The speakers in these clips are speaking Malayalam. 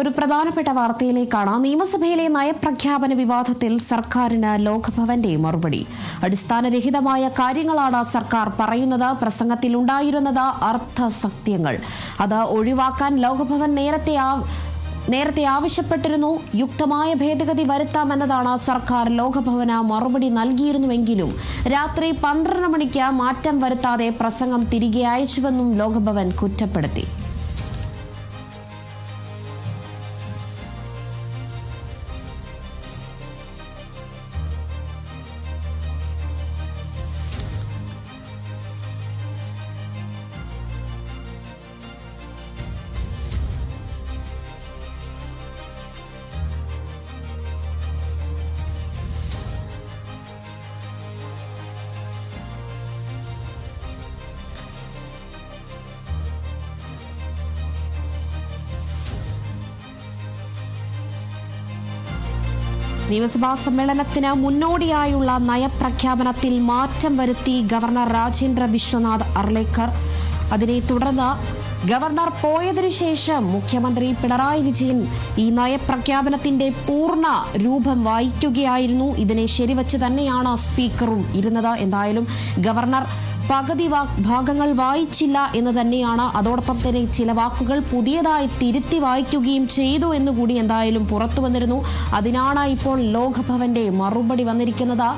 ഒരു പ്രധാനപ്പെട്ട വാർത്തയിലേക്കാണ്. നിയമസഭയിലെ നയപ്രഖ്യാപന വിവാദത്തിൽ സർക്കാരിന് ലോക്ഭവന്റെ മറുപടി. അടിസ്ഥാനരഹിതമായ കാര്യങ്ങളാണ് സർക്കാർ പറയുന്നത്. പ്രസംഗത്തിലുണ്ടായിരുന്നത് അർത്ഥസത്യങ്ങൾ. അത് ഒഴിവാക്കാൻ ലോക്ഭവൻ നേരത്തെ ആവശ്യപ്പെട്ടിരുന്നു. യുക്തമായ ഭേദഗതി വരുത്താമെന്നതാണ് സർക്കാർ ലോക്ഭവന് മറുപടി നൽകിയിരുന്നുവെങ്കിലും രാത്രി 12 മണിക്ക് മാറ്റം വരുത്താതെ പ്രസംഗം തിരികെ അയച്ചുവെന്നും ലോക്ഭവൻ കുറ്റപ്പെടുത്തി. നിയമസഭാ സമ്മേളനത്തിന് മുന്നോടിയായുള്ള നയപ്രഖ്യാപനത്തിൽ മാറ്റം വരുത്തി ഗവർണർ രാജേന്ദ്ര വിശ്വനാഥ് അർലേക്കർ. അതിനെ തുടർന്ന് ഗവർണർ പോയതിനു ശേഷം മുഖ്യമന്ത്രി പിണറായി വിജയൻ ഈ നയപ്രഖ്യാപനത്തിന്റെ പൂർണ്ണ രൂപം വായിക്കുകയായിരുന്നു. ഇതിനെ ശരിവച്ച് തന്നെയാണ് സ്പീക്കറും ഇരുന്നത്. എന്തായാലും ഗവർണർ പകുതി ഭാഗങ്ങൾ വായിച്ചില്ല എന്ന് തന്നെയാണ്. അതോടൊപ്പം തന്നെ ചില വാക്കുകൾ പുതിയതായി തിരുത്തി വായിക്കുകയും ചെയ്തു എന്നുകൂടി എന്തായാലും പുറത്തു വന്നിരുന്നു. അതിനാണ് ഇപ്പോൾ ലോക്ഭവന്റെ മറുപടി വന്നിരിക്കുന്നത്.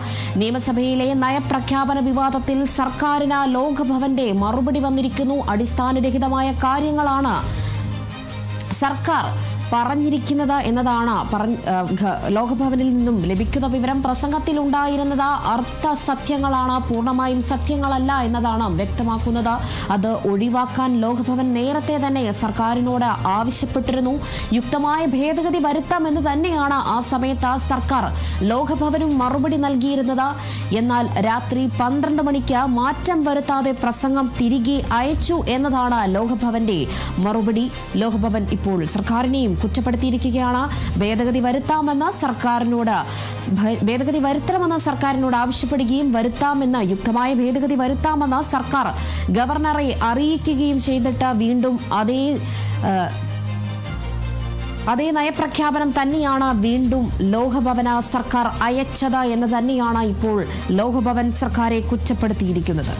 നിയമസഭയിലെ നയപ്രഖ്യാപന വിവാദത്തിൽ സർക്കാരിന് ലോക്ഭവന്റെ മറുപടി വന്നിരിക്കുന്നു. അടിസ്ഥാനരഹിതമായ കാര്യങ്ങളാണ് സർക്കാർ പറഞ്ഞിരിക്കുന്നത് എന്നതാണ് ലോക്ഭവനിൽ നിന്നും ലഭിക്കുന്ന വിവരം. പ്രസംഗത്തിലുണ്ടായിരുന്നത് അർത്ഥസത്യങ്ങളാണ്, പൂർണ്ണമായും സത്യങ്ങളല്ല എന്നതാണ് വ്യക്തമാക്കുന്നത്. അത് ഒഴിവാക്കാൻ ലോക്ഭവൻ നേരത്തെ തന്നെ സർക്കാരിനോട് ആവശ്യപ്പെട്ടിരുന്നു. യുക്തമായ ഭേദഗതി വരുത്താമെന്ന് തന്നെയാണ് ആ സമയത്ത് സർക്കാർ ലോക്ഭവനും മറുപടി നൽകിയിരുന്നത്. എന്നാൽ രാത്രി 12 മണിക്ക് മാറ്റം വരുത്താതെ പ്രസംഗം തിരികെ അയച്ചു എന്നതാണ് ലോക്ഭവന്റെ മറുപടി. ലോക്ഭവൻ ഇപ്പോൾ സർക്കാരിനെയും കുറ്റപ്പെടുത്തിയിരിക്കുകയാണ്. ഭേദഗതി വരുത്തണമെന്ന് സർക്കാരിനോട് ആവശ്യപ്പെടുകയും യുക്തമായ ഭേദഗതി വരുത്താമെന്ന് സർക്കാർ ഗവർണറെ അറിയിക്കുകയും ചെയ്തിട്ട് വീണ്ടും അതേ നയപ്രഖ്യാപനം തന്നെയാണ് വീണ്ടും ലോക്ഭവന് സർക്കാർ അയച്ചത് എന്ന് തന്നെയാണ് ഇപ്പോൾ ലോക്ഭവൻ സർക്കാരെ കുറ്റപ്പെടുത്തിയിരിക്കുന്നത്.